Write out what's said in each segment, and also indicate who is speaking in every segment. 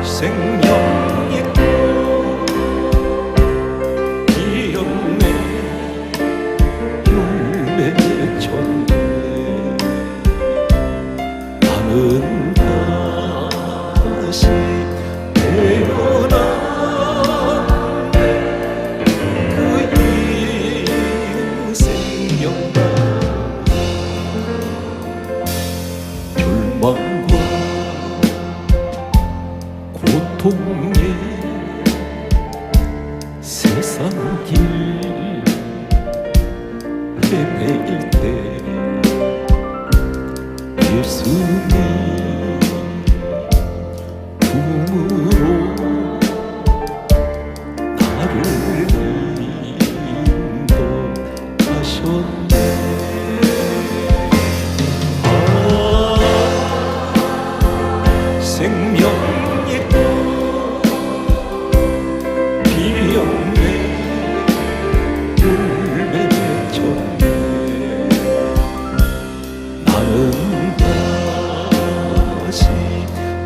Speaker 1: 생명의 꽃 피었네 율매 졌네 나는 다시 태어났네 그 이은 생명과 절망과 고통에 세상 길 헤매일 때 예수님 품으로 나를 인도하셨네. 생명의 꽃 피었네 율매 졌네 나는 다시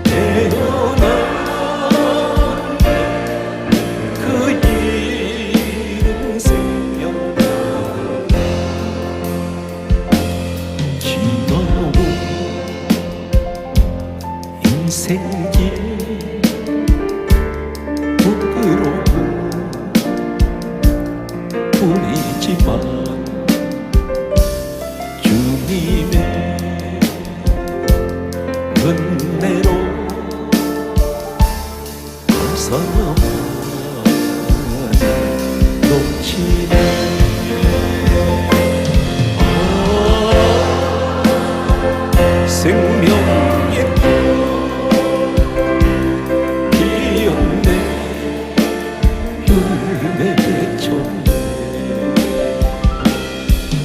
Speaker 1: 태어났네 그 이른 생명과 지나온 인생길 부끄러운 뿐이지만 주님의 은혜로 감사만 넘치네. 생명의 꽃 피었네 율매 졌네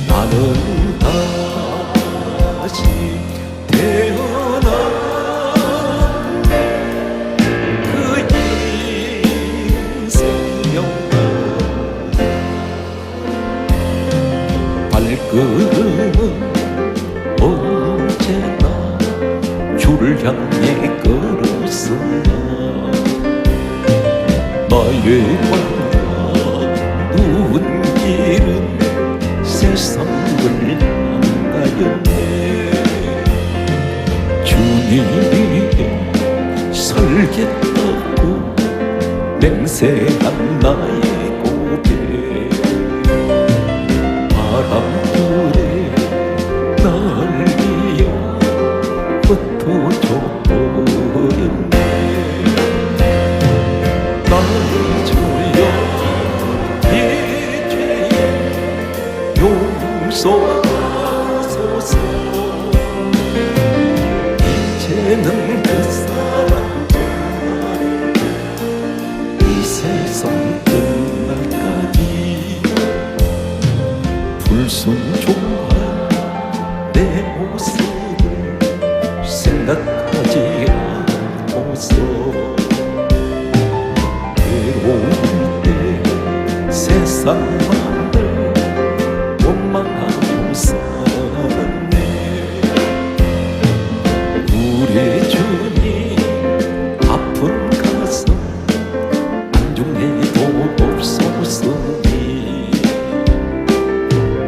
Speaker 1: 나는 다시 태어났네 그 이은 생명과 발걸음은 언제나 주를 향해 걸었으나 나의 누운 길은 세상을 향하였네. 주님이 설겠다고 맹세한 나의 고백 바람결에 날 이어 흩어져 버렸네. 나를 주여 이 죄에 용서하소서. 이제는 그 사랑 이 세상 끝날까지 불순종한 내 모습을 생각하지 않고서 외로울 때 세상만을 원망하고 살았네. 우리 주님 아픈 가슴 안중에도 없었으니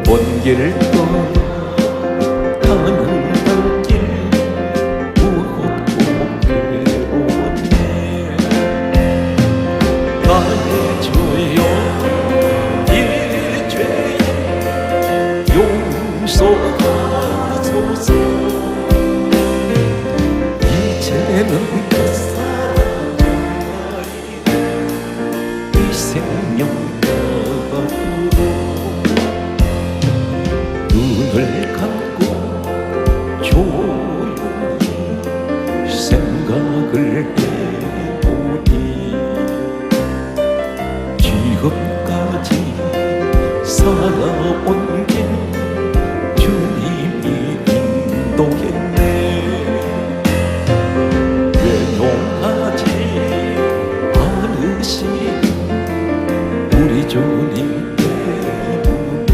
Speaker 1: 먼 길 떠나 가는 길 무겁고 괴로웠네. 나의 주여 이 죄에 용서하소서. 이제는 그 사랑이 이 생명가로 눈을 감고 조용히 생각을 해보니 지금까지 살아온 길 주님이 인도했네. 외면하지 않으시는 우리 주님 때문에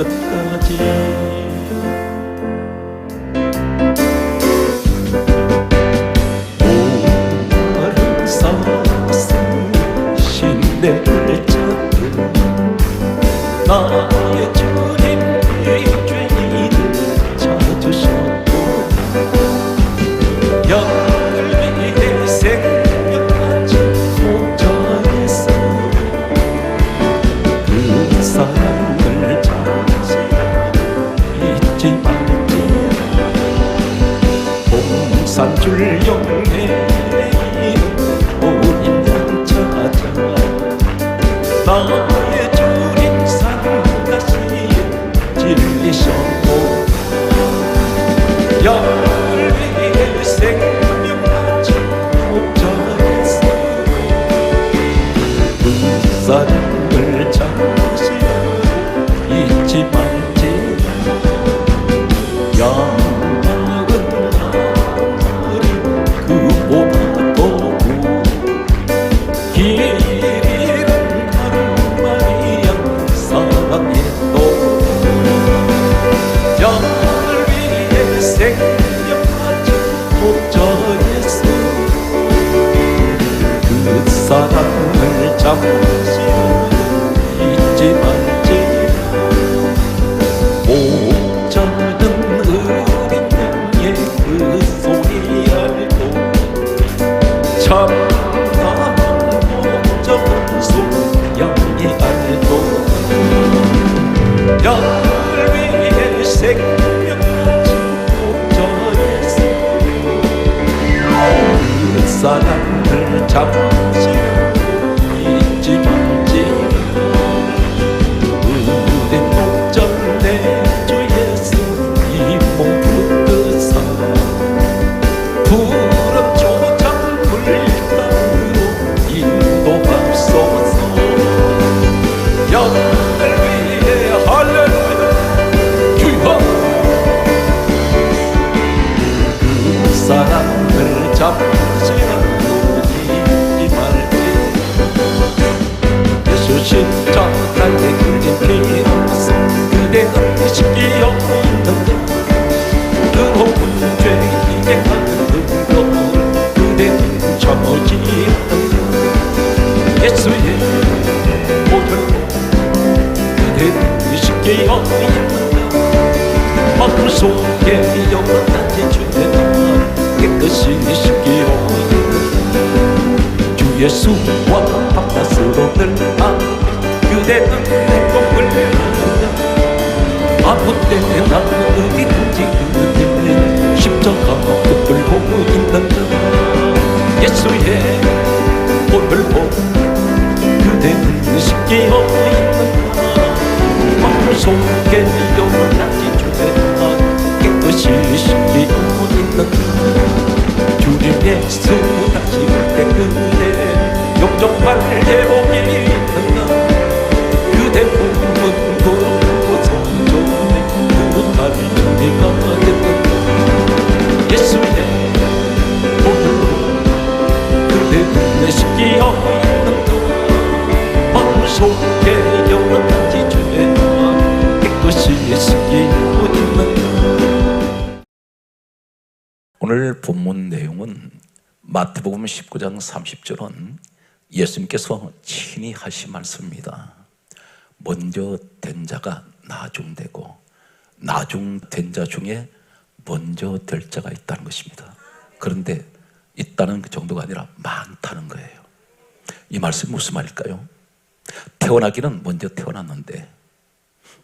Speaker 1: 끝까지 오마를 쌓았어 신내를 찾듯 나의 주님 이 죄인을 찾으셨고 영을 위해 생명까지 목전했어 그 사랑을 잠시 잊지 말지 봉산줄 영해 우린 양 찾아 나의 주님 산가시에 진리셨고 영을 위해 생명까지 목전했어 그 사랑을 잠시 잊지 말지 양박은 하늘이 그보다 더 길 잃은 하루마리양 사랑해도 영을 위해 생명까지 목전했어 그 사랑을 잠시 잊지 말지 목자는 어린 양의 그 소리 알고 참나는 목자는 소양이 알고 영을 위해 생명까지 목전했어 그 사랑을 잠시 잊지 말지 우리 목전 내 주 예수 이 몸 끝사 푸른 초장 물가로 인도하소서 영을 위해 할렐루야 주여 그 사랑을 잠시 잊지 말지 예수 십자가에 그린 피로써 그대는 쉽게 없는데 뜨거운 죄에 가는 능력을 그대는 참지 않는데 예수의 보혈로 그대는 쉽게 없는데 마음속에 영원한 죄는 깨끗이 쉽게 없는데 주 예수와 바깥으로 늘아 그대는 행복을 누린다 아무 때에 나는 어디든지 그대 십자가 붙들고 있는다 예수의 보혈로 그대는 쉽게 있는다 마음속에 영원한 죄가 깨끗이 쉽게 있는다 주님 예수 다시 올 때 그대 영정말 회복이 있는다 그대 품은 그 성전에 그날 은혜가 됐는다 예수의 보혈로 그대는 쉽게 있는다 마음속에 영원한 죄가 깨끗이 쉽게 있는다. 오늘 본문 내용은 마태복음 19장 30절은 예수님께서 친히 하신 말씀입니다. 먼저 된 자가 나중되고 나중된 자 중에 먼저 될 자가 있다는 것입니다. 그런데 있다는 그 정도가 아니라 많다는 거예요. 이 말씀이 무슨 말일까요? 태어나기는 먼저 태어났는데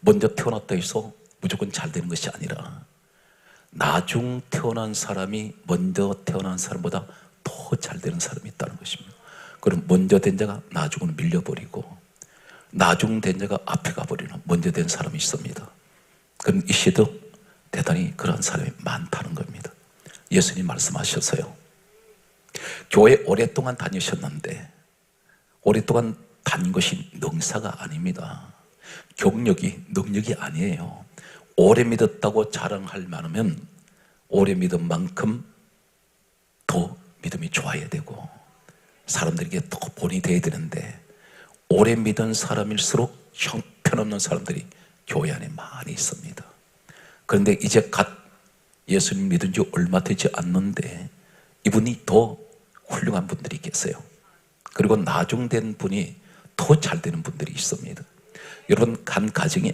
Speaker 1: 먼저 태어났다 해서 무조건 잘 되는 것이 아니라 나중 태어난 사람이 먼저 태어난 사람보다 더 잘 되는 사람이 있다는 것입니다. 그럼 먼저 된 자가 나중으로 밀려버리고 나중 된 자가 앞에 가버리는 먼저 된 사람이 있습니다. 그럼 이 시대도 대단히 그런 사람이 많다는 겁니다. 예수님 말씀하셨어요. 교회 오랫동안 다니셨는데 오랫동안 다닌 것이 능사가 아닙니다. 경력이 능력이 아니에요. 오래 믿었다고 자랑할 만하면 오래 믿은 만큼 더 믿음이 좋아야 되고 사람들에게 더 본이 돼야 되는데 오래 믿은 사람일수록 형편없는 사람들이 교회 안에 많이 있습니다. 그런데 이제 갓 예수님 믿은 지 얼마 되지 않는데 이분이 더 훌륭한 분들이 계세요. 그리고 나중된 분이 더 잘 되는 분들이 있습니다. 여러분, 한 가정에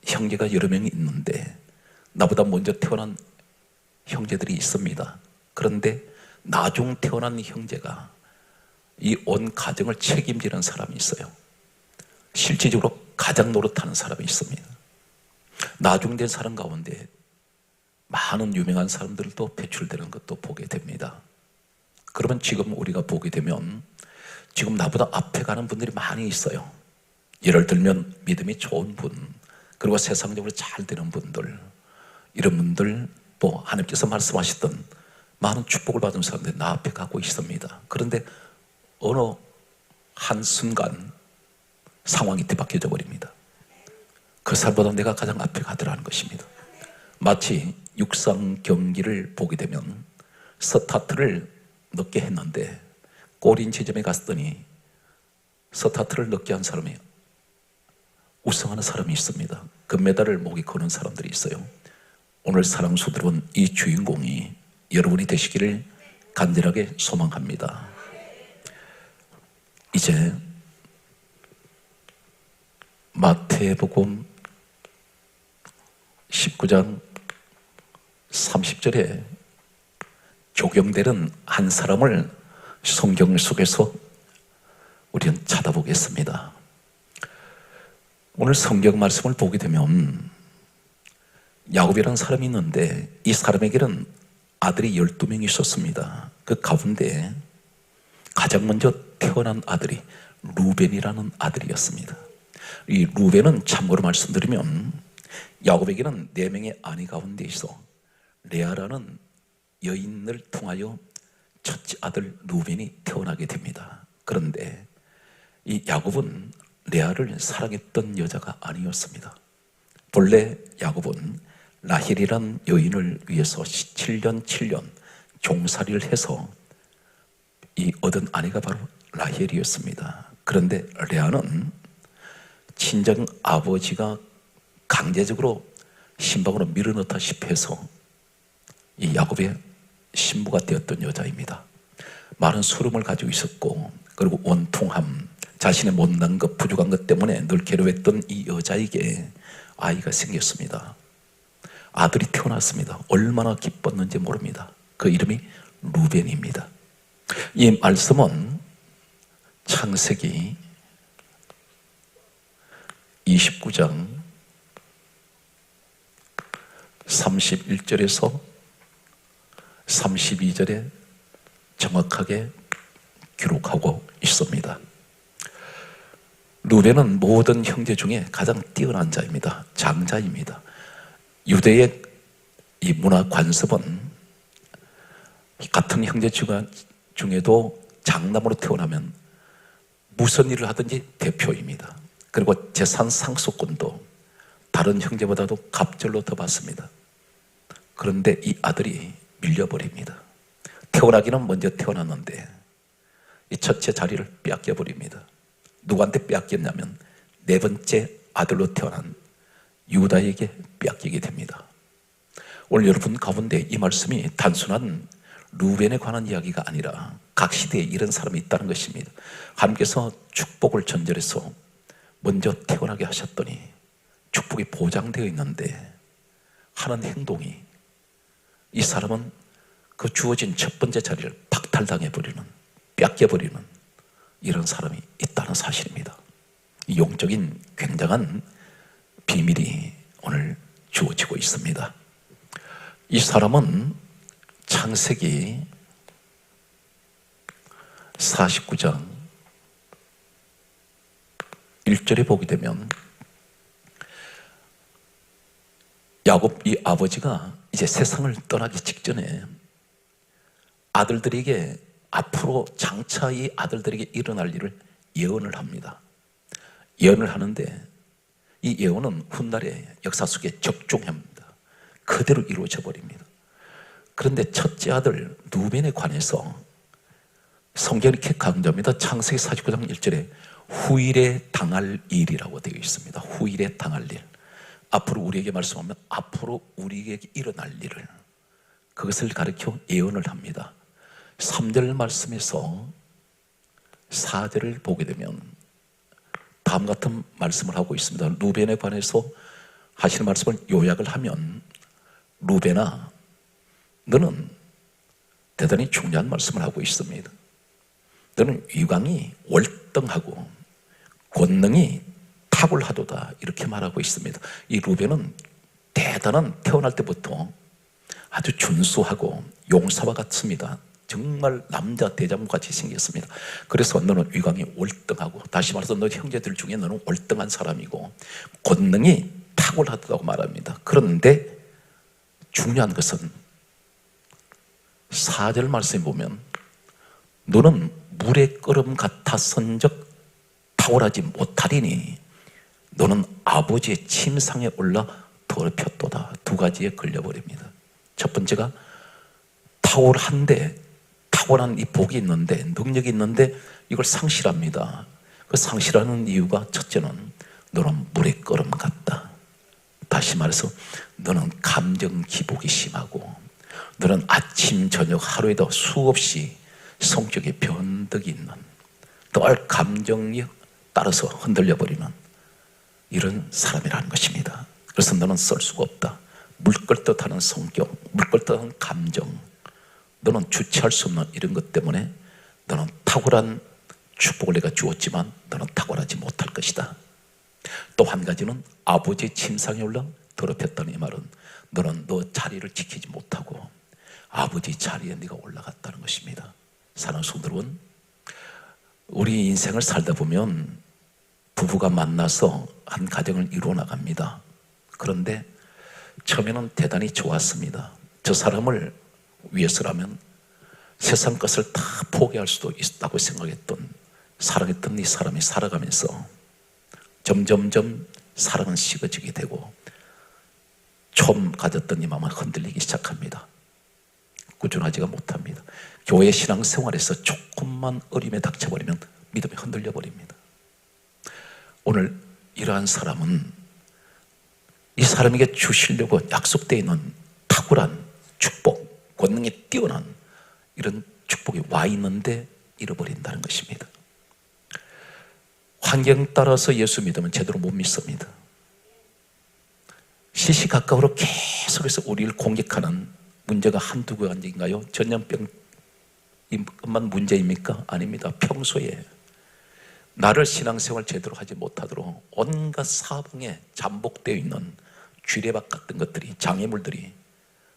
Speaker 1: 형제가 여러 명이 있는데 나보다 먼저 태어난 형제들이 있습니다. 그런데 나중 태어난 형제가 이 온 가정을 책임지는 사람이 있어요. 실질적으로 가장 노릇하는 사람이 있습니다. 나중된 사람 가운데 많은 유명한 사람들도 배출되는 것도 보게 됩니다. 그러면 지금 우리가 보게 되면 지금 나보다 앞에 가는 분들이 많이 있어요. 예를 들면 믿음이 좋은 분, 그리고 세상적으로 잘 되는 분들, 이런 분들, 또 하나님께서 말씀하셨던 많은 축복을 받은 사람들이 나 앞에 가고 있습니다. 그런데 어느 한순간 상황이 뒤바뀌어져 버립니다. 그 사람보다 내가 가장 앞에 가더라는 것입니다. 마치 육상 경기를 보게 되면 스타트를 늦게 했는데 골인 지점에 갔더니 스타트를 늦게 한 사람이 우승하는 사람이 있습니다. 금메달을 목에 거는 사람들이 있어요. 오늘 사랑스러운 이 주인공이 여러분이 되시기를 간절하게 소망합니다. 이제 마태복음 19장 30절에 적용되는 한 사람을 성경 속에서 우리는 찾아보겠습니다. 오늘 성경 말씀을 보게 되면 야곱이라는 사람이 있는데 이 사람에게는 아들이 12명이 있었습니다. 그 가운데 가장 먼저 태어난 아들이 루벤이라는 아들이었습니다. 이 루벤은 참고로 말씀드리면 야곱에게는 4명의 아내 가운데 있어 레아라는 여인을 통하여 첫째 아들 루벤이 태어나게 됩니다. 그런데 이 야곱은 레아를 사랑했던 여자가 아니었습니다. 본래 야곱은 라헬이란 여인을 위해서 7년 종살이를 해서 이 얻은 아내가 바로 라헬이었습니다. 그런데 레아는 친정 아버지가 강제적으로 신방으로 밀어넣다시피 해서 이 야곱의 신부가 되었던 여자입니다. 많은 수름을 가지고 있었고, 그리고 원통함, 자신의 못난 것, 부족한 것 때문에 늘 괴로웠던 이 여자에게 아이가 생겼습니다. 아들이 태어났습니다. 얼마나 기뻤는지 모릅니다. 그 이름이 루벤입니다. 이 말씀은 창세기 29장 31절에서 32절에 정확하게 기록하고 있습니다. 루벤은 모든 형제 중에 가장 뛰어난 자입니다. 장자입니다. 유대의 이 문화 관습은 같은 형제 중에도 장남으로 태어나면 무슨 일을 하든지 대표입니다. 그리고 재산 상속권도 다른 형제보다도 갑절로 더 받습니다. 그런데 이 아들이 밀려버립니다. 태어나기는 먼저 태어났는데 이 첫째 자리를 빼앗겨버립니다. 누구한테 빼앗겼냐면 4번째 아들로 태어난 유다에게 빼앗기게 됩니다. 오늘 여러분 가운데 이 말씀이 단순한 루벤에 관한 이야기가 아니라 각 시대에 이런 사람이 있다는 것입니다. 하나님께서 축복을 전절해서 먼저 태어나게 하셨더니 축복이 보장되어 있는데 하는 행동이 이 사람은 그 주어진 첫 번째 자리를 박탈당해버리는, 뺏겨버리는 이런 사람이 있다는 사실입니다. 이 영적인 굉장한 비밀이 오늘 주어지고 있습니다. 이 사람은 창세기 49장 1절에 보게 되면 야곱 이 아버지가 이제 세상을 떠나기 직전에 아들들에게 앞으로 장차 이 아들들에게 일어날 일을 예언을 합니다. 예언을 하는데 이 예언은 훗날의 역사 속에 적중합니다. 그대로 이루어져 버립니다. 그런데 첫째 아들 루벤에 관해서 성경이 이렇게 강조합니다. 창세기 49장 1절에 후일에 당할 일이라고 되어 있습니다. 후일에 당할 일. 앞으로 우리에게 말씀하면 앞으로 우리에게 일어날 일을, 그것을 가리켜 예언을 합니다. 3절 말씀에서 4절을 보게 되면 다음 같은 말씀을 하고 있습니다. 루벤에 관해서 하시는 말씀을 요약을 하면, 루벤아, 너는 대단히 중요한 말씀을 하고 있습니다. 너는 위강이 월등하고 권능이 탁월하도다, 이렇게 말하고 있습니다. 이 루벤은 대단한, 태어날 때부터 아주 준수하고 용사와 같습니다. 정말 남자 대장같이 생겼습니다. 그래서 너는 위강이 월등하고, 다시 말해서 너 형제들 중에 너는 월등한 사람이고 권능이 탁월하다고 말합니다. 그런데 중요한 것은 4절 말씀에 보면, 너는 물의 끓음 같았은즉 탁월하지 못하리니 너는 아버지의 침상에 올라 더럽혔도다. 두 가지에 걸려버립니다. 첫 번째가 탁월한데, 탁월한 이 복이 있는데, 능력이 있는데 이걸 상실합니다. 그 상실하는 이유가, 첫째는 너는 물의 끓음 같다. 다시 말해서 너는 감정 기복이 심하고, 너는 아침 저녁 하루에도 수없이 성격의 변덕이 있는, 늘 감정에 따라서 흔들려 버리는 이런 사람이라는 것입니다. 그래서 너는 쓸 수가 없다. 물끓듯하는 성격, 물끓듯한 감정, 너는 주체할 수 없는 이런 것 때문에 너는 탁월한 축복을 내가 주었지만 너는 탁월하지 못할 것이다. 또 한 가지는 아버지의 침상에 올라 더럽혔다는 이 말은, 너는 너 자리를 지키지 못하고 아버지 자리에 네가 올라갔다는 것입니다. 사랑하는 성도 여러분, 우리 인생을 살다 보면 부부가 만나서 한 가정을 이루어 나갑니다. 그런데 처음에는 대단히 좋았습니다. 저 사람을 위해서라면 세상 것을 다 포기할 수도 있다고 생각했던, 사랑했던 이 사람이 살아가면서 점점점 사랑은 식어지게 되고 처음 가졌던 이 마음은 흔들리기 시작합니다. 꾸준하지가 못합니다. 교회 신앙생활에서 조금만 어림에 닥쳐버리면 믿음이 흔들려 버립니다. 오늘 이러한 사람은 이 사람에게 주시려고 약속되어 있는 탁월한 축복, 권능이 뛰어난 이런 축복이 와 있는데 잃어버린다는 것입니다. 환경 따라서 예수 믿으면 제대로 못 믿습니다. 시시각각으로 계속해서 우리를 공격하는 문제가 한두 가지인가요? 전염병만 문제입니까? 아닙니다. 평소에 나를 신앙생활 제대로 하지 못하도록 온갖 사방에 잠복되어 있는 쥐레박 같은 것들이, 장애물들이,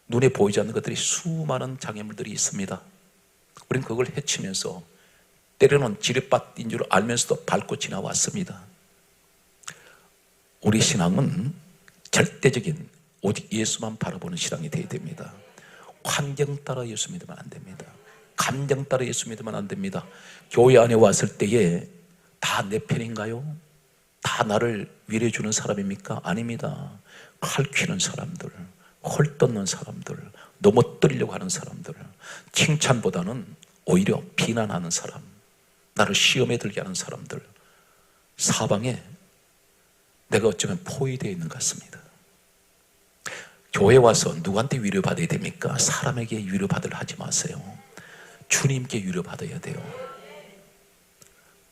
Speaker 1: 눈에 보이지 않는 것들이, 수많은 장애물들이 있습니다. 우린 그걸 헤치면서 때로는 지렛밭인 줄 알면서도 밟고 지나왔습니다. 우리 신앙은 절대적인 오직 예수만 바라보는 신앙이 되어야 됩니다. 환경 따라 예수 믿으면 안 됩니다. 감정 따라 예수 믿으면 안 됩니다. 교회 안에 왔을 때에 다 내 편인가요? 다 나를 위로해 주는 사람입니까? 아닙니다. 칼퀴는 사람들, 헐뜯는 사람들, 넘어뜨리려고 하는 사람들, 칭찬보다는 오히려 비난하는 사람, 나를 시험에 들게 하는 사람들, 사방에 내가 어쩌면 포위되어 있는 것 같습니다. 교회 와서 누구한테 위로받아야 됩니까? 사람에게 위로받으려 하지 마세요. 주님께 위로받아야 돼요.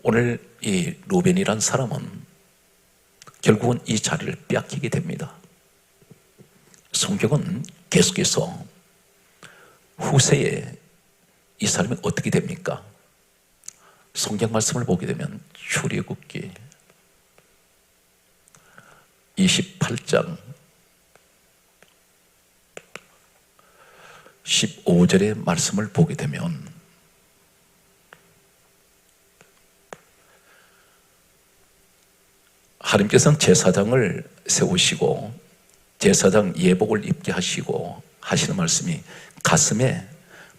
Speaker 1: 오늘 이 루벤이란 사람은 결국은 이 자리를 빼앗기게 됩니다. 성경은 계속해서 후세에 이 사람이 어떻게 됩니까? 성경 말씀을 보게 되면 출애굽기 28장 15절의 말씀을 보게 되면, 하나님께서는 제사장을 세우시고 제사장 예복을 입게 하시고 하시는 말씀이 가슴에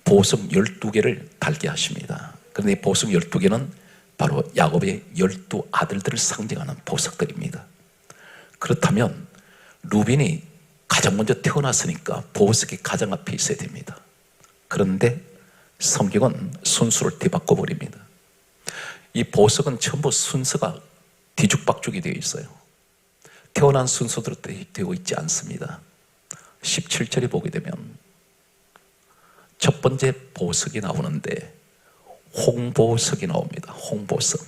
Speaker 1: 보석 12개를 달게 하십니다. 그런데 이 보석 12개는 바로 야곱의 12 아들들을 상징하는 보석들입니다. 그렇다면 루벤이 가장 먼저 태어났으니까 보석이 가장 앞에 있어야 됩니다. 그런데 성경은 순서를 뒤바꿔 버립니다. 이 보석은 전부 순서가 뒤죽박죽이 되어 있어요. 태어난 순서대로 되어 있지 않습니다. 17절에 보게 되면 첫 번째 보석이 나오는데 홍보석이 나옵니다. 홍보석.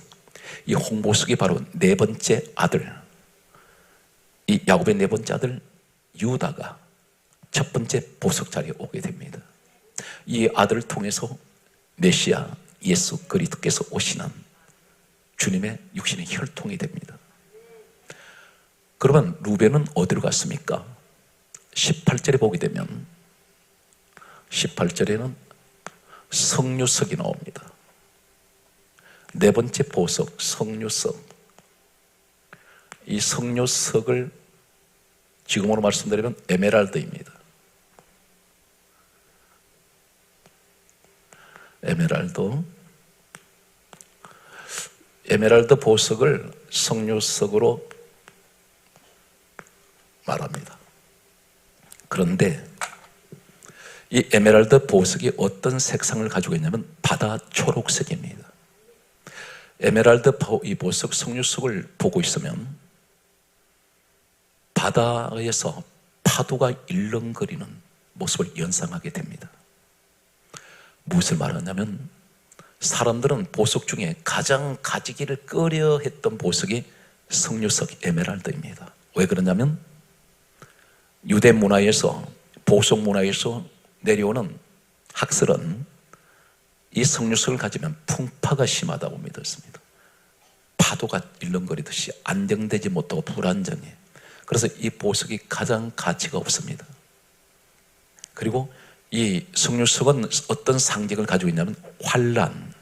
Speaker 1: 이 홍보석이 바로 네 번째 아들, 이 야곱의 네 번째 아들 유다가 첫 번째 보석 자리에 오게 됩니다. 이 아들을 통해서 메시아 예수 그리스도께서 오시는 주님의 육신의 혈통이 됩니다. 그러면 루벤은 어디로 갔습니까? 18절에 보게 되면 18절에는 성류석이 나옵니다. 네 번째 보석 성류석. 이 성류석을 지금으로 말씀드리면 에메랄드입니다. 에메랄드 보석을 성류석으로 말합니다. 그런데 이 에메랄드 보석이 어떤 색상을 가지고 있냐면 바다 초록색입니다. 에메랄드 이 보석 성류석을 보고 있으면 바다에서 파도가 일렁거리는 모습을 연상하게 됩니다. 무엇을 말하냐면 사람들은 보석 중에 가장 가지기를 꺼려 했던 보석이 성류석 에메랄드입니다. 왜 그러냐면 유대 문화에서 보석 문화에서 내려오는 학설은 이 성류석을 가지면 풍파가 심하다고 믿었습니다. 파도가 일렁거리듯이 안정되지 못하고 불안정해. 그래서 이 보석이 가장 가치가 없습니다. 그리고 이 성류석은 어떤 상징을 가지고 있냐면 환난,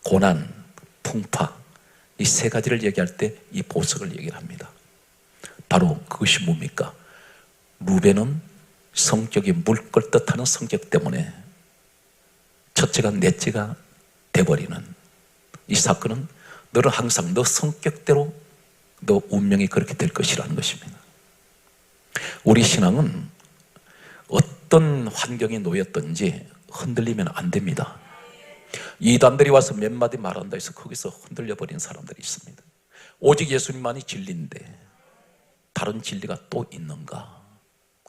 Speaker 1: 고난, 풍파, 이 세 가지를 얘기할 때 이 보석을 얘기를 합니다. 바로 그것이 뭡니까? 루벤은 성격이 물 끓듯 하는 성격 때문에 첫째가 넷째가 돼버리는 이 사건은 너는 항상 너 성격대로 너 운명이 그렇게 될 것이라는 것입니다. 우리 신앙은 어떤 환경에 놓였든지 흔들리면 안 됩니다. 이단들이 와서 몇 마디 말한다 해서 거기서 흔들려 버린 사람들이 있습니다. 오직 예수님만이 진리인데 다른 진리가 또 있는가?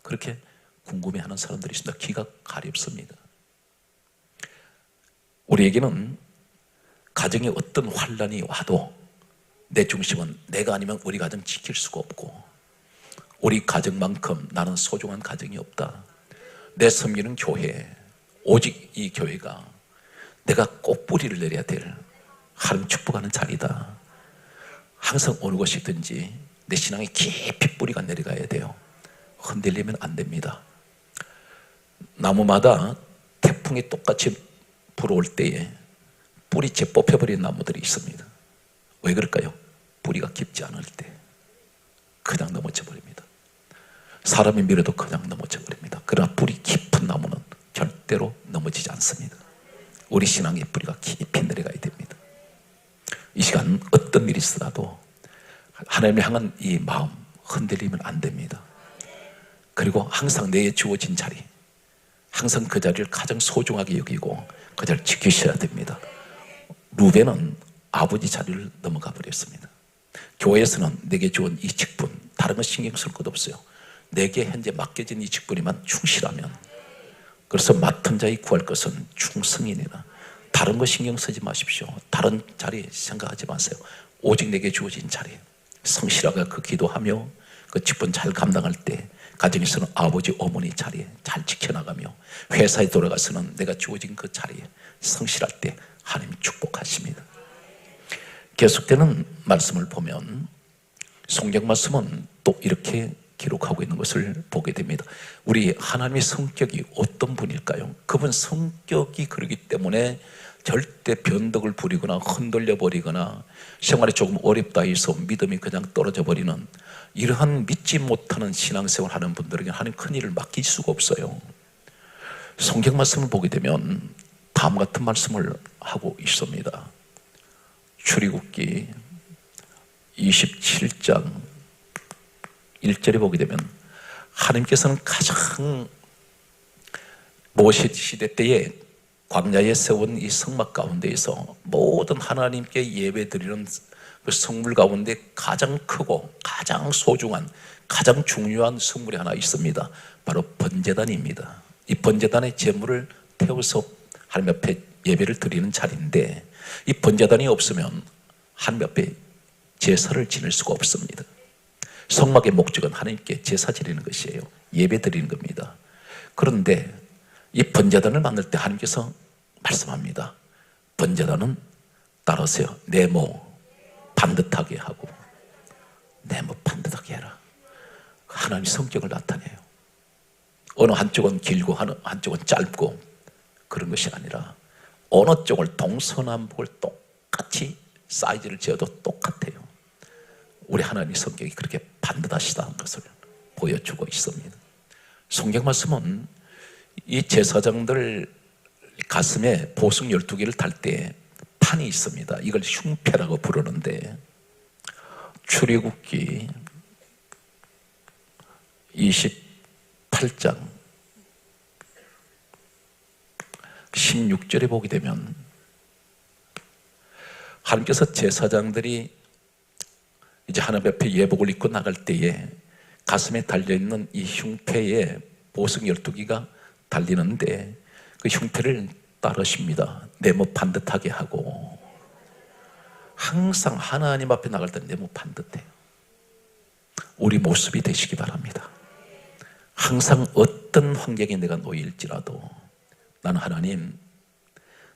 Speaker 1: 그렇게 궁금해하는 사람들이 있습니다. 귀가 가렵습니다. 우리에게는 가정에 어떤 환란이 와도 내 중심은 내가 아니면 우리 가정 지킬 수가 없고 우리 가정만큼 나는 소중한 가정이 없다. 내 섬기는 교회, 오직 이 교회가 내가 꼭 뿌리를 내려야 될 하나님 축복하는 자리다. 항상 어느 곳이든지 내 신앙에 깊이 뿌리가 내려가야 돼요. 흔들리면 안 됩니다. 나무마다 태풍이 똑같이 불어올 때에 뿌리채 뽑혀버린 나무들이 있습니다. 왜 그럴까요? 뿌리가 깊지 않을 때 그냥 넘어져 버립니다. 사람이 밀어도 그냥 넘어져 버립니다. 그러나 뿌리 깊은 나무는 절대로 넘어지지 않습니다. 우리 신앙의 뿌리가 깊이 내려가야 됩니다. 이 시간 어떤 일이 있어도 하나님을 향한 이 마음 흔들리면 안 됩니다. 그리고 항상 내게 주어진 자리, 항상 그 자리를 가장 소중하게 여기고 그 자리를 지키셔야 됩니다. 루벤은 아버지 자리를 넘어가 버렸습니다. 교회에서는 내게 주은 이 직분, 다른 거 신경 쓸 것 없어요. 내게 현재 맡겨진 이 직분에만 충실하면, 그래서 맡은 자의 구할 것은 충성이니라. 다른 거 신경 쓰지 마십시오. 다른 자리 생각하지 마세요. 오직 내게 주어진 자리 성실하게 그 기도하며 그 직분 잘 감당할 때 가정에서는 아버지 어머니 자리에 잘 지켜나가며 회사에 돌아가서는 내가 주어진 그 자리에 성실할 때 하나님 축복하십니다. 계속되는 말씀을 보면 성경 말씀은 또 이렇게 기록하고 있는 것을 보게 됩니다. 우리 하나님의 성격이 어떤 분일까요? 그분 성격이 그러기 때문에 절대 변덕을 부리거나 흔들려 버리거나 생활이 조금 어렵다 해서 믿음이 그냥 떨어져 버리는 이러한 믿지 못하는 신앙생활 하는 분들에게 하나님 큰일을 맡길 수가 없어요. 성경 말씀을 보게 되면 다음 같은 말씀을 하고 있습니다. 출애굽기 27장 1절에 보게 되면 하나님께서는 가장 모세 시대 때에 광야에 세운 이 성막 가운데에서 모든 하나님께 예배 드리는 그 성물 가운데 가장 크고 가장 소중한 가장 중요한 성물이 하나 있습니다. 바로 번제단입니다. 이 번제단의 제물을 태워서 하나님 앞에 예배를 드리는 자리인데, 이 번제단이 없으면 하나님 앞에 제사를 지낼 수가 없습니다. 성막의 목적은 하나님께 제사 지내는 것이에요. 예배 드리는 겁니다. 그런데 이 번제단을 만들 때 하나님께서 말씀합니다. 번제단은 따르세요. 네모 반듯하게 하고, 네모 반듯하게 해라. 하나님의 성격을 나타내요. 어느 한쪽은 길고 한쪽은 짧고 그런 것이 아니라 어느 쪽을 동서남북을 똑같이 사이즈를 재어도 똑같아요. 우리 하나님의 성격이 그렇게 반듯하시다는 것을 보여주고 있습니다. 성경 말씀은 이 제사장들 가슴에 보석 12개를 달 때 판이 있습니다. 이걸 흉패라고 부르는데, 출애굽기 28장 16절에 보게 되면 하나님께서 제사장들이 이제 하나님 앞에 예복을 입고 나갈 때에 가슴에 달려있는 이 흉패에 보석 12개가 달리는데, 그 흉패를 따르십니다. 네모 반듯하게 하고, 항상 하나님 앞에 나갈 때 네모 반듯해요. 우리 모습이 되시기 바랍니다. 항상 어떤 환경에 내가 놓일지라도 나는 하나님,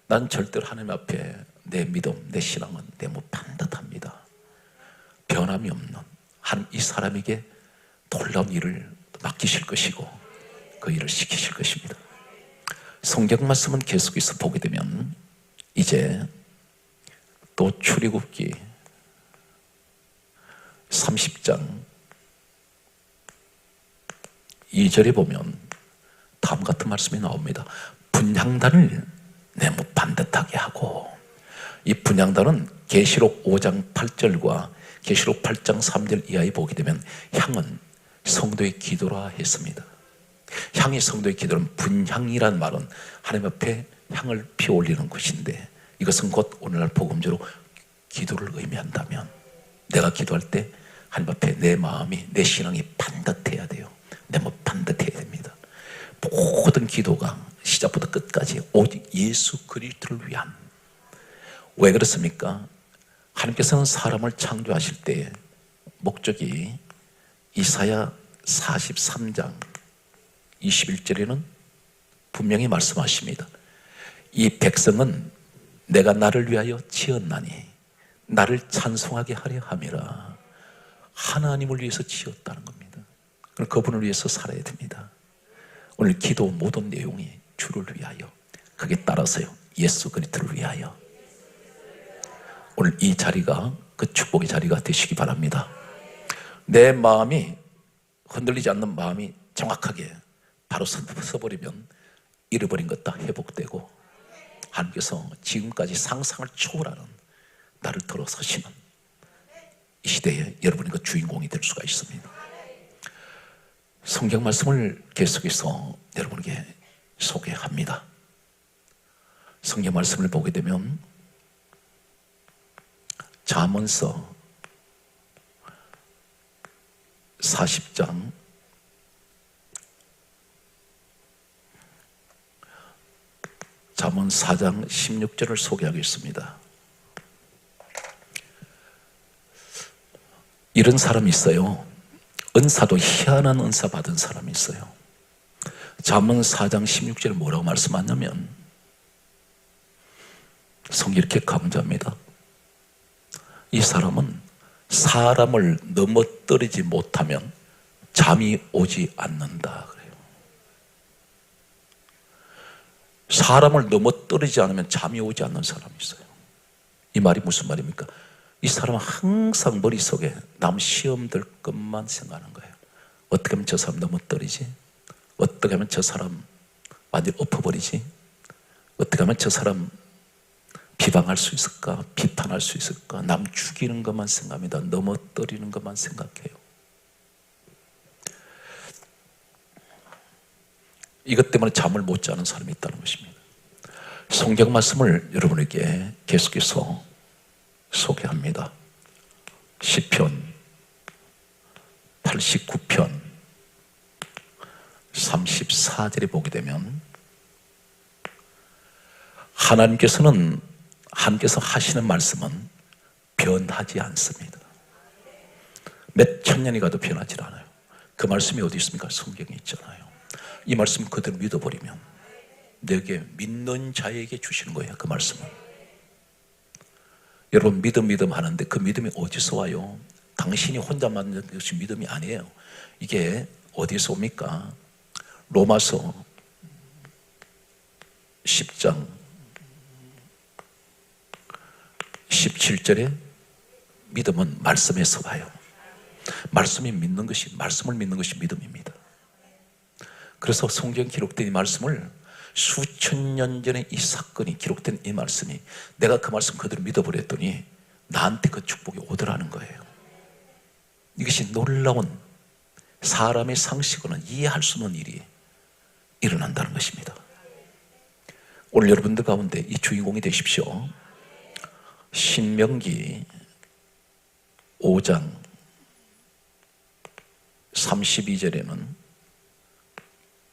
Speaker 1: 난 절대로 하나님 앞에 내 믿음, 내 신앙은 네모 반듯합니다. 변함이 없는 하나님, 이 사람에게 놀라운 일을 맡기실 것이고 그 일을 시키실 것입니다. 성경 말씀은 계속해서 보게 되면 이제 또 출애굽기 30장 2절에 보면 다음 같은 말씀이 나옵니다. 분향단을 네모 반듯하게 하고, 이 분향단은 계시록 5장 8절과 계시록 8장 3절 이하에 보게 되면 향은 성도의 기도라 했습니다. 향이 성도의 기도는, 분향이란 말은 하나님 앞에 향을 피워올리는 것인데, 이것은 곧 오늘날 복음적으로 기도를 의미한다면, 내가 기도할 때 하나님 앞에 내 마음이, 내 신앙이 반듯해야 돼요. 네모 반듯해야 됩니다. 모든 기도가 시작부터 끝까지 오직 예수 그리스도를 위한. 왜 그렇습니까? 하나님께서는 사람을 창조하실 때 목적이 이사야 43장 21절에는 분명히 말씀하십니다. 이 백성은 내가 나를 위하여 지었나니 나를 찬송하게 하려 함이라. 하나님을 위해서 지었다는 겁니다. 그럼 그분을 위해서 살아야 됩니다. 오늘 기도 모든 내용이 주를 위하여, 그게 따라서요 예수 그리스도를 위하여. 오늘 이 자리가 그 축복의 자리가 되시기 바랍니다. 내 마음이 흔들리지 않는 마음이 정확하게 바로 서버리면 잃어버린 것 다 회복되고, 하나님께서 지금까지 상상을 초월하는 나를 들어서시는 이 시대에 여러분이 그 주인공이 될 수가 있습니다. 성경 말씀을 계속해서 여러분에게 소개합니다. 성경 말씀을 보게 되면 잠언서 40장 4장 16절을 소개하겠습니다. 이런 사람이 있어요. 은사도 희한한 은사 받은 사람이 있어요. 잠언 4장 16절에 뭐라고 말씀하냐면, 성경이 이렇게 강조합니다. 이 사람은 사람을 넘어뜨리지 못하면 잠이 오지 않는다 그래요. 사람을 넘어뜨리지 않으면 잠이 오지 않는 사람이 있어요. 이 말이 무슨 말입니까? 이 사람은 항상 머릿속에 남 시험 들 것만 생각하는 거예요. 어떻게 하면 저 사람 넘어뜨리지? 어떻게 하면 저 사람 완전히 엎어버리지? 어떻게 하면 저 사람 비방할 수 있을까? 비판할 수 있을까? 남 죽이는 것만 생각합니다. 넘어뜨리는 것만 생각해요. 이것 때문에 잠을 못 자는 사람이 있다는 것입니다. 성경 말씀을 여러분에게 계속해서 소개합니다. 시편 89편 34절에 보게 되면 하나님께서 하시는 말씀은 변하지 않습니다. 몇 천년이 가도 변하지 않아요. 그 말씀이 어디 있습니까? 성경에 있잖아요. 이 말씀 그대로 믿어버리면 내게 믿는 자에게 주시는 거예요. 그 말씀은. 여러분 믿음 하는데 그 믿음이 어디서 와요? 당신이 혼자 만든 것이 믿음이 아니에요. 이게 어디서 옵니까? 로마서 10장 17절에 믿음은 말씀에서 와요. 말씀을 믿는 것이 믿음입니다. 그래서 성경 기록된 이 말씀을 수천 년 전에 이 사건이 기록된 이 말씀이 내가 그 말씀 그대로 믿어버렸더니 나한테 그 축복이 오더라는 거예요. 이것이 놀라운 사람의 상식으로는 이해할 수 없는 일이 일어난다는 것입니다. 오늘 여러분들 가운데 이 주인공이 되십시오. 신명기 5장 32절에는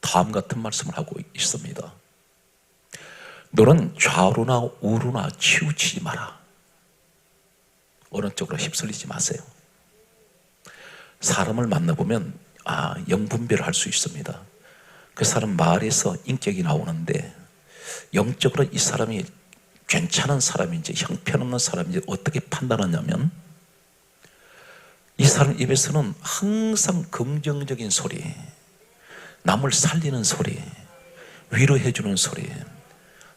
Speaker 1: 다음 같은 말씀을 하고 있습니다. 너는 좌우나 우루나 치우치지 마라. 어느 쪽으로 휩쓸리지 마세요. 사람을 만나보면 영분별을 할 수 있습니다. 그 사람 말에서 인격이 나오는데 영적으로 이 사람이 괜찮은 사람인지 형편없는 사람인지 어떻게 판단하냐면 이 사람 입에서는 항상 긍정적인 소리, 남을 살리는 소리, 위로해주는 소리,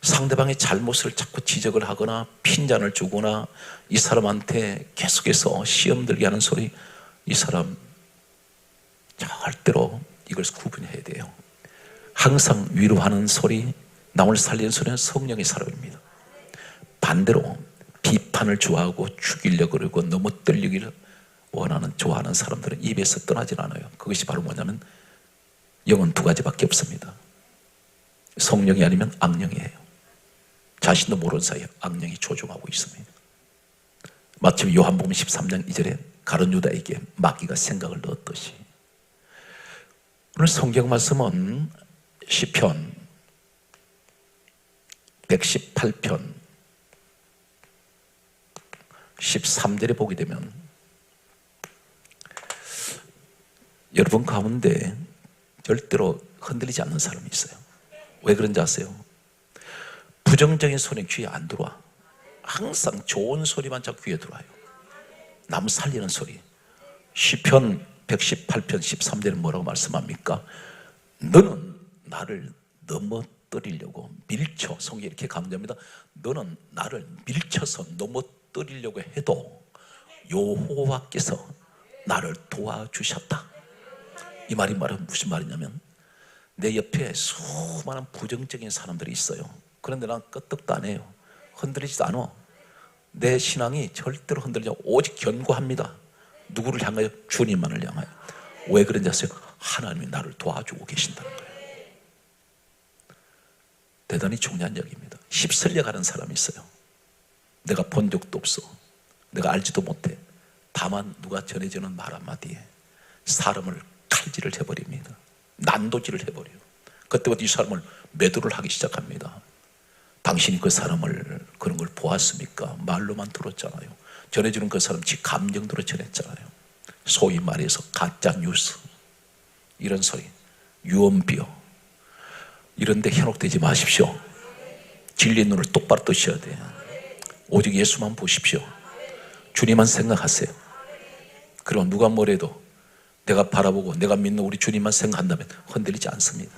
Speaker 1: 상대방의 잘못을 자꾸 지적을 하거나 핀잔을 주거나 이 사람한테 계속해서 시험 들게 하는 소리, 이 사람 절대로 이걸 구분해야 돼요. 항상 위로하는 소리, 남을 살리는 소리는 성령의 사람입니다. 반대로 비판을 좋아하고 죽이려고 그러고 넘어뜨리기를 좋아하는 사람들은 입에서 떠나질 않아요. 그것이 바로 뭐냐면 영은 두 가지밖에 없습니다. 성령이 아니면 악령이에요. 자신도 모르는 사이에 악령이 조종하고 있습니다. 마침 요한복음 13장 2절에 가룟 유다에게 마귀가 생각을 넣었듯이 오늘 성경 말씀은 시편 118편 13절에 보게 되면 여러분 가운데 절대로 흔들리지 않는 사람이 있어요. 왜 그런지 아세요? 부정적인 소리는 귀에 안 들어와. 항상 좋은 소리만 자꾸 귀에 들어와요. 남 살리는 소리. 시편 118편 13절에 뭐라고 말씀합니까? 너는 나를 넘어뜨리려고 밀쳐, 성경이 이렇게 강조합니다. 너는 나를 밀쳐서 넘어뜨리려고 해도 여호와께서 나를 도와주셨다. 이 말이 무슨 말이냐면 내 옆에 수많은 부정적인 사람들이 있어요. 그런데 난 끄떡도 안 해요. 흔들리지도 않아. 내 신앙이 절대로 흔들리지 않고 오직 견고합니다. 누구를 향하여? 주님만을 향하여. 왜 그런지 아세요? 하나님이 나를 도와주고 계신다는 거예요. 대단히 중요한 얘기입니다. 휩쓸려 가는 사람이 있어요. 내가 본 적도 없어. 내가 알지도 못해. 다만 누가 전해주는 말 한마디에 사람을 칼질을 해버립니다. 난도질을 해버려요. 그때부터 이 사람을 매도를 하기 시작합니다. 당신이 그 사람을 그런 걸 보았습니까? 말로만 들었잖아요. 전해주는 그 사람 지 감정대로 전했잖아요. 소위 말해서 가짜 뉴스, 이런 소리, 유언비어 이런 데 현혹되지 마십시오. 진리 눈을 똑바로 뜨셔야 돼요. 오직 예수만 보십시오. 주님만 생각하세요. 그럼 누가 뭐래도 내가 바라보고 내가 믿는 우리 주님만 생각한다면 흔들리지 않습니다.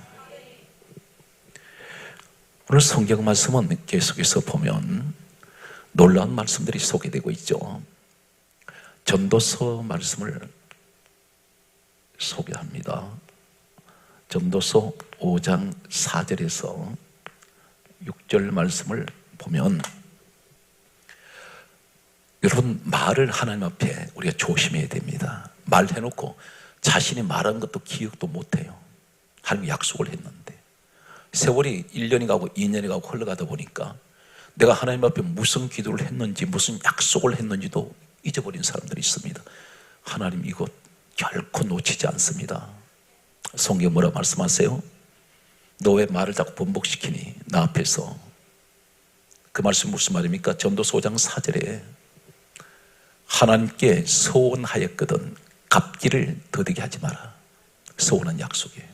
Speaker 1: 오늘 성경 말씀은 계속해서 보면 놀라운 말씀들이 소개되고 있죠. 전도서 말씀을 소개합니다. 전도서 5장 4절에서 6절 말씀을 보면 여러분 말을 하나님 앞에 우리가 조심해야 됩니다. 말해놓고 자신이 말한 것도 기억도 못해요. 하나님 약속을 했는데 세월이 1년이 가고 2년이 가고 흘러가다 보니까 내가 하나님 앞에 무슨 기도를 했는지 무슨 약속을 했는지도 잊어버린 사람들이 있습니다. 하나님 이곳 결코 놓치지 않습니다. 성경 뭐라 말씀하세요? 너 왜 말을 자꾸 번복시키니? 나 앞에서. 그 말씀 무슨 말입니까? 전도서 5장 4절에 하나님께 서원하였거든 갚기를 더디게 하지 마라. 서원한 약속이에요.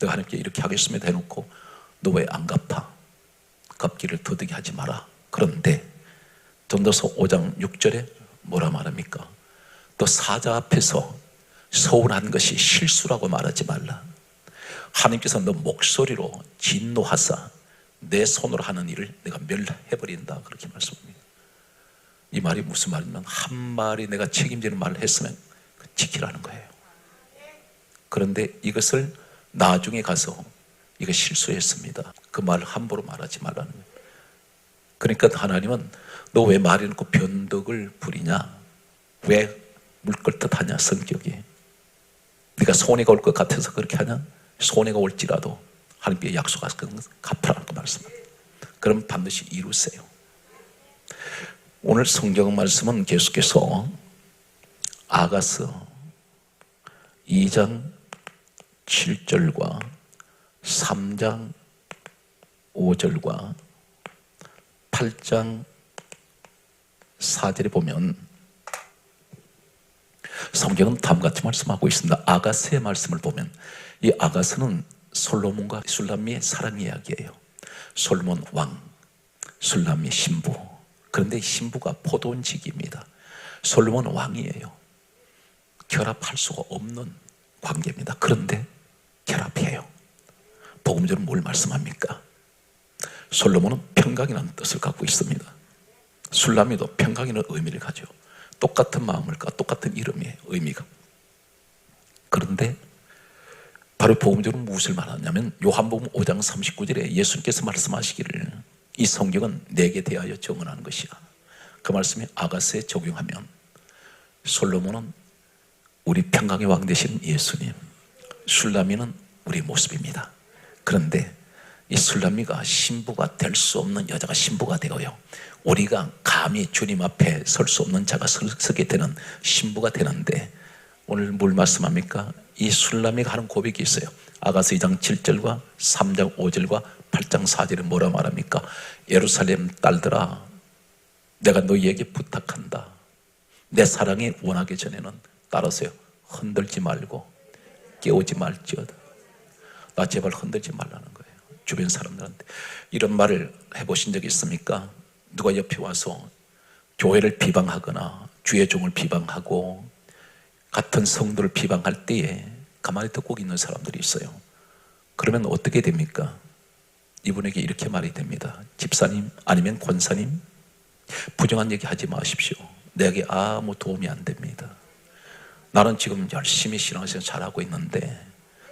Speaker 1: 내가 하나님께 이렇게 하겠습니다 해놓고 너 왜 안 갚아? 갚기를 더디게 하지 마라. 그런데 전도서 5장 6절에 뭐라 말합니까? 또 사자 앞에서 서운한 것이 실수라고 말하지 말라. 하나님께서 너 목소리로 진노하사 내 손으로 하는 일을 내가 멸해버린다. 그렇게 말씀합니다. 이 말이 무슨 말이냐면 한 말이 내가 책임지는 말을 했으면 지키라는 거예요. 그런데 이것을 나중에 가서 이거 실수했습니다. 그 말을 함부로 말하지 말라는 거예요. 그러니까 하나님은 너 왜 말해놓고 변덕을 부리냐? 왜 물걸듯 하냐 성격이? 네가 손해가 올 것 같아서 그렇게 하냐? 손해가 올지라도 하나님께 약속하신 것은 갚으라는 그 말씀입니다. 그럼 반드시 이루세요. 오늘 성경 말씀은 계속해서 아가서 2장 7절과 3장 5절과 8장 4절에 보면 성경은 다음같이 말씀하고 있습니다. 아가스의 말씀을 보면 이 아가스는 솔로몬과 술람미의 사랑 이야기예요. 솔로몬 왕, 술람미 신부. 그런데 신부가 포도원직입니다. 솔로몬 왕이에요. 결합할 수가 없는 관계입니다. 그런데 결합해요. 복음적으로 뭘 말씀합니까? 솔로몬은 평강이라는 뜻을 갖고 있습니다. 술람미도 평강이라는 의미를 가져. 똑같은 마음을 갖고 똑같은 이름이에요. 의미가. 그런데 바로 복음적으로 무엇을 말하냐면 요한복음 5장 39절에 예수님께서 말씀하시기를 이 성경은 내게 대하여 정언하는 것이야. 그 말씀이 아가스에 적용하면 솔로몬은 우리 평강의 왕 되신 예수님, 술람미는 우리 모습입니다. 그런데 이 술람미가 신부가 될 수 없는 여자가 신부가 되어요. 우리가 감히 주님 앞에 설 수 없는 자가 서게 되는 신부가 되는데 오늘 뭘 말씀합니까? 이 술람미가 하는 고백이 있어요. 아가서 2장 7절과 3장 5절과 8장 4절에 뭐라 말합니까? 예루살렘 딸들아 내가 너희에게 부탁한다. 내 사랑이 원하기 전에는 따라서요. 흔들지 말고 깨우지 말지어다. 나 제발 흔들지 말라는 거예요. 주변 사람들한테 이런 말을 해보신 적이 있습니까? 누가 옆에 와서 교회를 비방하거나 주의 종을 비방하고 같은 성도를 비방할 때에 가만히 듣고 있는 사람들이 있어요. 그러면 어떻게 됩니까? 이분에게 이렇게 말이 됩니다. 집사님 아니면 권사님 부정한 얘기 하지 마십시오. 내게 아무 도움이 안 됩니다. 나는 지금 열심히 신앙생활 잘하고 있는데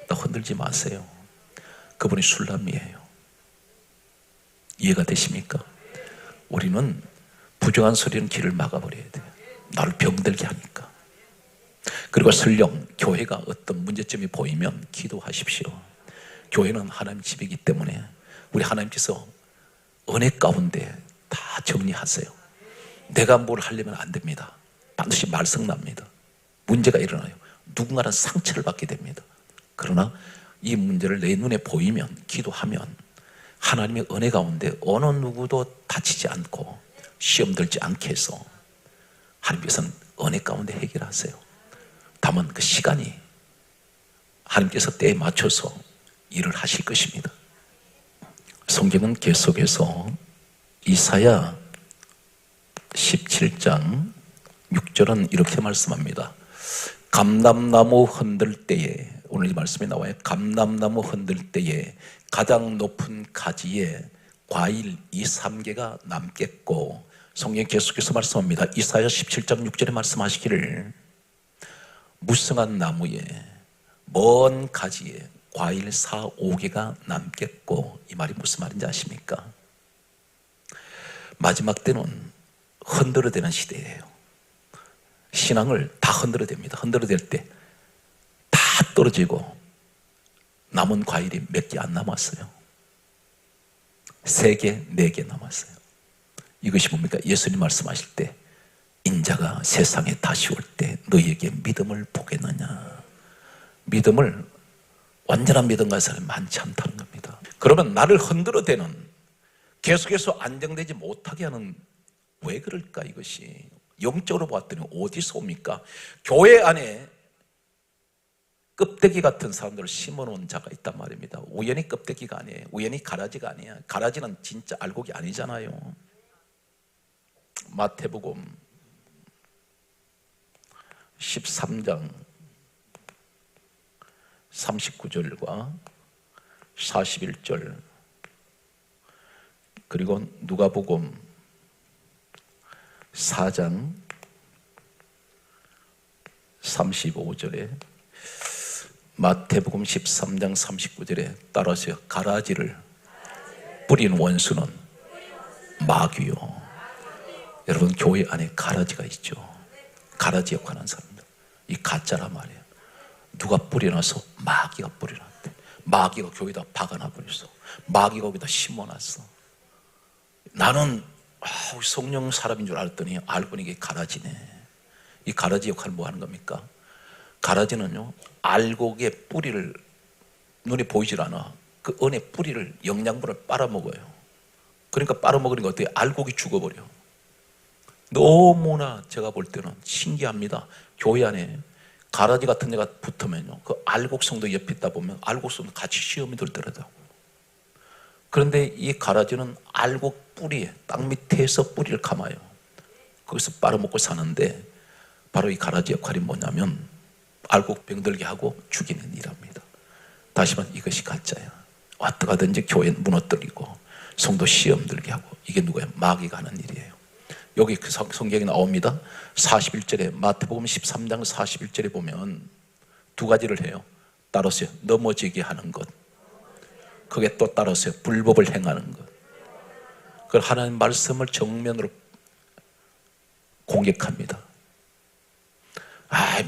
Speaker 1: 나 흔들지 마세요. 그분이 술람미예요. 이해가 되십니까? 우리는 부정한 소리는 길을 막아버려야 돼요. 나를 병들게 하니까. 그리고 설령 교회가 어떤 문제점이 보이면 기도하십시오. 교회는 하나님 집이기 때문에 우리 하나님께서 은혜 가운데 다 정리하세요. 내가 뭘 하려면 안 됩니다. 반드시 말썽납니다. 문제가 일어나요. 누군가는 상처를 받게 됩니다. 그러나 이 문제를 내 눈에 보이면 기도하면 하나님의 은혜 가운데 어느 누구도 다치지 않고 시험 들지 않게 해서 하나님께서는 은혜 가운데 해결하세요. 다만 그 시간이 하나님께서 때에 맞춰서 일을 하실 것입니다. 성경은 계속해서 이사야 17장 6절은 이렇게 말씀합니다. 감람나무 흔들 때에 오늘 이 말씀이 나와요. 감람나무 흔들 때에 가장 높은 가지에 과일 2, 3개가 남겠고 성경 계속해서 말씀합니다. 이사야 17장 6절에 말씀하시기를 무성한 나무에 먼 가지에 과일 4, 5개가 남겠고 이 말이 무슨 말인지 아십니까? 마지막 때는 흔들어대는 시대예요. 신앙을 다 흔들어댑니다. 흔들어댈 때 다 떨어지고 남은 과일이 몇 개 안 남았어요. 3개, 4개 남았어요. 이것이 뭡니까? 예수님 말씀하실 때 인자가 세상에 다시 올 때 너희에게 믿음을 보겠느냐. 믿음을 완전한 믿음 가진 사람이 많지 않다는 겁니다. 그러면 나를 흔들어대는, 계속해서 안정되지 못하게 하는, 왜 그럴까? 이것이 영적으로 봤더니 어디서 옵니까? 교회 안에 껍데기 같은 사람들을 심어놓은 자가 있단 말입니다. 우연히 껍데기가 아니에요. 우연히 가라지가 아니에요. 가라지는 진짜 알곡이 아니잖아요. 마태복음 13장 39절과 41절, 그리고 누가복음 4장 35절에, 마태복음 13장 39절에 따라서 가라지를 뿌린 원수는 마귀요. 여러분, 교회 안에 가라지가 있죠. 가라지 역할하는 사람들, 이 가짜란 말이에요. 누가 뿌려놔서? 마귀가 뿌려놨대. 마귀가 교회에다 박아놔버렸어. 마귀가 거기다 심어놨어. 나는 성령 사람인 줄 알았더니 알고 보니 이게 가라지네. 이 가라지 역할은 뭐 하는 겁니까? 가라지는요, 알곡의 뿌리를, 눈에 보이질 않아. 그 은의 뿌리를, 영양분을 빨아먹어요. 그러니까 빨아먹으니까 어때요? 알곡이 죽어버려. 너무나 제가 볼 때는 신기합니다. 교회 안에 가라지 같은 데가 붙으면요, 그 알곡성도 옆에 있다 보면 알곡성도 같이 시험이 들더라고요. 그런데 이 가라지는 알곡 뿌리에, 땅 밑에서 뿌리를 감아요. 거기서 빨아먹고 사는데, 바로 이 가라지 역할이 뭐냐면 알곡 병들게 하고 죽이는 일합니다. 다시 말해, 이것이 가짜야. 왔다 가든지 교회는 무너뜨리고 성도 시험 들게 하고, 이게 누구예요? 마귀가 하는 일이에요. 여기 그 성경에 나옵니다. 41절에, 마태복음 13장 41절에 보면 두 가지를 해요. 따라서 넘어지게 하는 것, 그게 또 따라서 불법을 행하는 것. 그걸 하나님 말씀을 정면으로 공격합니다.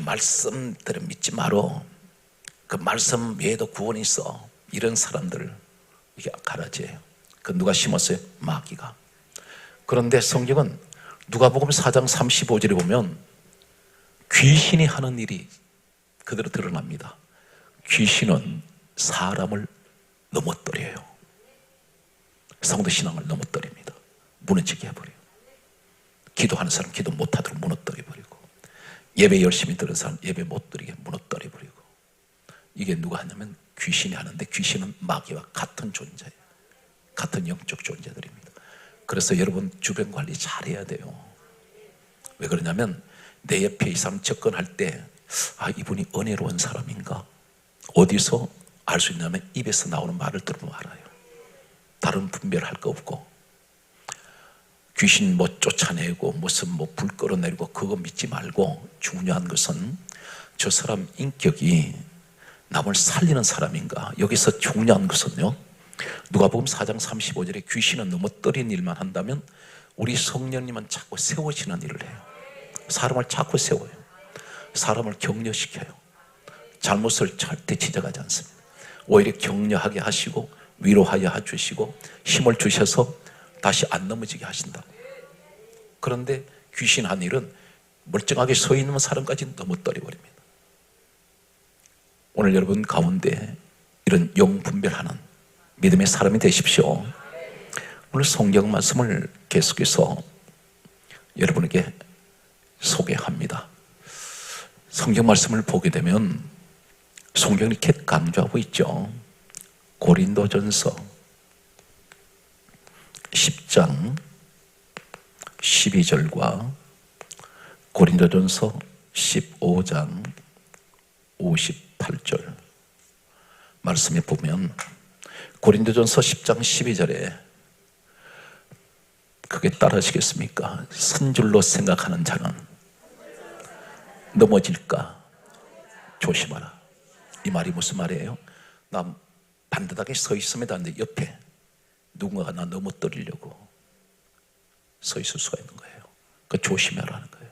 Speaker 1: 말씀들을 믿지 마라. 그 말씀 외에도 구원이 있어. 이런 사람들, 이게 가라지예요. 그 누가 심었어요? 마귀가. 그런데 성경은 누가복음 4장 35절에 보면 귀신이 하는 일이 그대로 드러납니다. 귀신은 사람을 넘어뜨려요. 성도 신앙을 넘어뜨립니다. 무너지게 해버려요. 기도하는 사람 기도 못하도록 무너뜨려버리고, 예배 열심히 드는 사람 예배 못 드리게 무너뜨려버리고. 이게 누가 하냐면 귀신이 하는데, 귀신은 마귀와 같은 존재예요. 같은 영적 존재들입니다. 그래서 여러분 주변 관리 잘해야 돼요. 왜 그러냐면 내 옆에 이 사람 접근할 때 이분이 은혜로운 사람인가? 어디서 알 수 있냐면 입에서 나오는 말을 들으면 알아요. 다른 분별할 거 없고, 귀신 쫓아내고 무슨 불 끌어내리고 그거 믿지 말고, 중요한 것은 저 사람 인격이 남을 살리는 사람인가. 여기서 중요한 것은요, 누가복음 4장 35절에 귀신은 넘어뜨린 일만 한다면 우리 성령님은 자꾸 세워지는 일을 해요. 사람을 자꾸 세워요. 사람을 격려시켜요. 잘못을 절대 지적하지 않습니다. 오히려 격려하게 하시고 위로하여 주시고 힘을 주셔서 다시 안 넘어지게 하신다. 그런데 귀신 한 일은 멀쩡하게 서 있는 사람까지 넘어뜨려 버립니다. 오늘 여러분 가운데 이런 영 분별하는 믿음의 사람이 되십시오. 오늘 성경 말씀을 계속해서 여러분에게 소개합니다. 성경 말씀을 보게 되면 성경이 이렇게 강조하고 있죠. 고린도전서 10장 12절과 고린도전서 15장 58절 말씀에 보면, 고린도전서 10장 12절에 그게 따라하시겠습니까? 선줄로 생각하는 자는 넘어질까 조심하라. 이 말이 무슨 말이에요? 나 반듯하게 서 있으면 되는데 옆에 누군가가 나 넘어뜨리려고 서 있을 수가 있는 거예요. 그 조심하라는 거예요.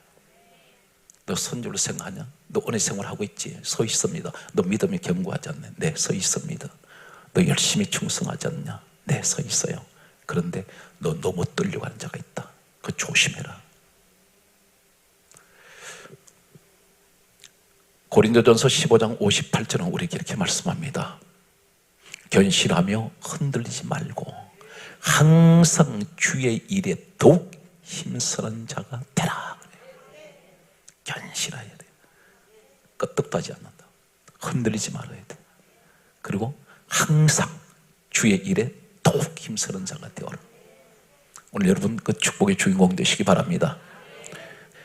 Speaker 1: 너 선줄로 생각하냐? 너 은혜 생활하고 있지? 서 있습니다. 너 믿음이 견고하지 않네? 네, 서 있습니다. 너 열심히 충성하지 않냐? 네, 서 있어요. 그런데 너 넘어뜨리려고 하는 자가 있다. 그 조심해라. 고린도전서 15장 58절은 우리에게 이렇게 말씀합니다. 견실하며 흔들리지 말고 항상 주의 일에 더욱 힘쓰는 자가 되라. 견실해야 돼. 끄떡하지 않는다. 흔들리지 말아야 돼. 그리고 항상 주의 일에 더욱 힘쓰는 자가 되어라. 오늘 여러분 그 축복의 주인공 되시기 바랍니다.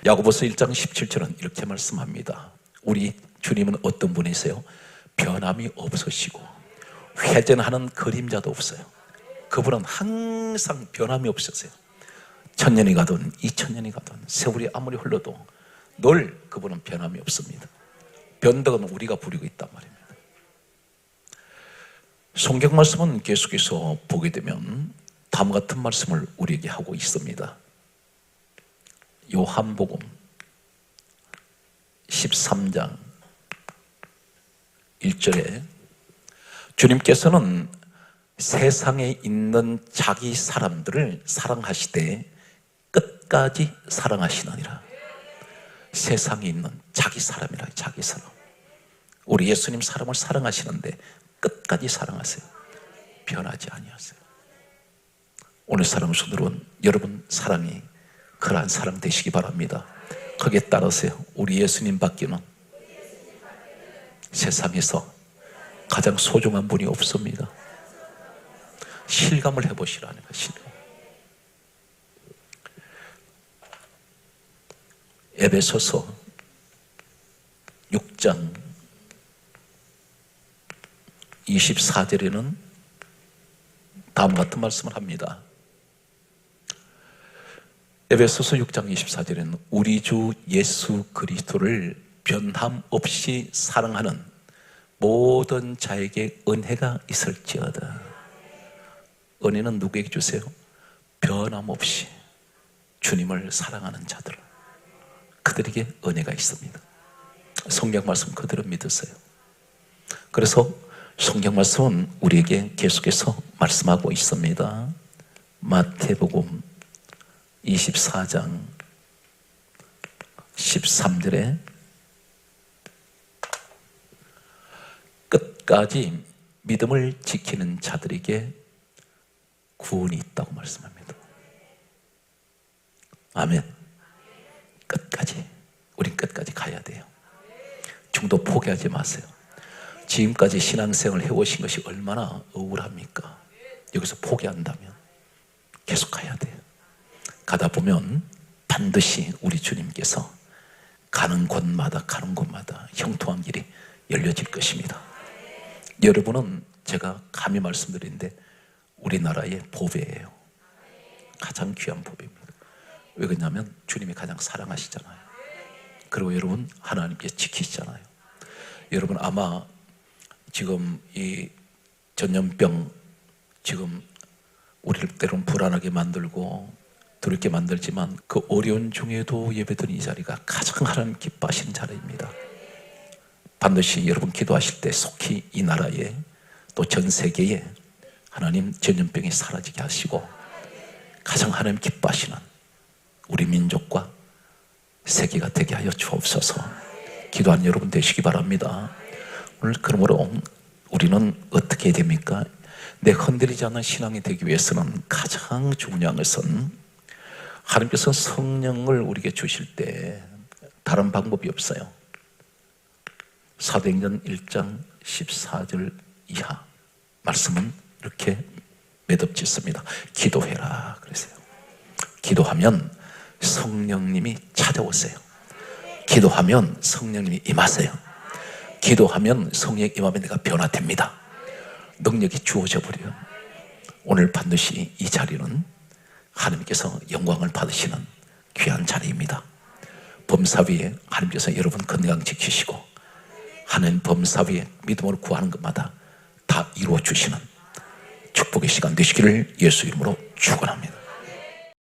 Speaker 1: 야고보서 1장 17절은 이렇게 말씀합니다. 우리 주님은 어떤 분이세요? 변함이 없으시고 회전하는 그림자도 없어요. 그분은 항상 변함이 없으세요. 1000년이 가든 2000년이 가든 세월이 아무리 흘러도 늘 그분은 변함이 없습니다. 변덕은 우리가 부리고 있단 말입니다. 성경 말씀은 계속해서 보게 되면 다음과 같은 말씀을 우리에게 하고 있습니다. 요한복음 13장 1절에 주님께서는 세상에 있는 자기 사람들을 사랑하시되 끝까지 사랑하시느니라. 세상에 있는 자기 사람이라. 자기 사람. 우리 예수님 사람을 사랑하시는데 끝까지 사랑하세요. 변하지 아니하세요. 오늘 사랑 손으로는 여러분 사랑이 그러한 사랑 되시기 바랍니다. 거기에 따라서요, 우리 예수님 밖에는 세상에서 가장 소중한 분이 없습니다. 실감을 해보시라는 거예요. 실감. 에베소서 6장 24절에는 다음과 같은 말씀을 합니다. 에베소서 6장 24절에는 우리 주 예수 그리스도를 변함없이 사랑하는 모든 자에게 은혜가 있을지어다. 은혜는 누구에게 주세요? 변함없이 주님을 사랑하는 자들, 그들에게 은혜가 있습니다. 성경 말씀 그대로 믿으세요. 그래서 성경 말씀은 우리에게 계속해서 말씀하고 있습니다. 마태복음 24장 13절에 끝까지 믿음을 지키는 자들에게 구원이 있다고 말씀합니다. 아멘. 끝까지, 우린 끝까지 가야 돼요. 중도 포기하지 마세요. 지금까지 신앙생활을 해오신 것이 얼마나 억울합니까? 여기서 포기한다면 계속 가야 돼요. 가다 보면 반드시 우리 주님께서 가는 곳마다 형통한 길이 열려질 것입니다. 여러분은 제가 감히 말씀드리는데 우리나라의 보배예요. 가장 귀한 보배입니다. 왜 그러냐면 주님이 가장 사랑하시잖아요. 그리고 여러분 하나님께 지키시잖아요. 여러분 아마 지금 이 전염병 지금 우리를 때로는 불안하게 만들고 두렵게 만들지만 그 어려운 중에도 예배드리는 이 자리가 가장 하나님 기뻐하시는 자리입니다. 반드시 여러분 기도하실 때 속히 이 나라에 또 전 세계에 하나님 전염병이 사라지게 하시고 가장 하나님 기뻐하시는 우리 민족과 세계가 되게 하여 주옵소서. 기도하는 여러분 되시기 바랍니다. 오늘 그러므로 우리는 어떻게 해야 됩니까? 내 흔들리지 않는 신앙이 되기 위해서는 가장 중요한 것은 하나님께서 성령을 우리에게 주실 때 다른 방법이 없어요. 사도행전 1장 14절 이하 말씀은 이렇게 매듭짓습니다. 기도해라 그랬어요. 기도하면 성령님이 찾아오세요. 기도하면 성령님이 임하세요. 기도하면 성령이 임하면 내가 변화됩니다. 능력이 주어져 버려요. 오늘 반드시 이 자리는 하나님께서 영광을 받으시는 귀한 자리입니다. 범사위에 하나님께서 여러분 건강 지키시고 하나님 범사위에 믿음으로 구하는 것마다 다 이루어 주시는 축복의 시간 되시기를 예수 이름으로 축원합니다.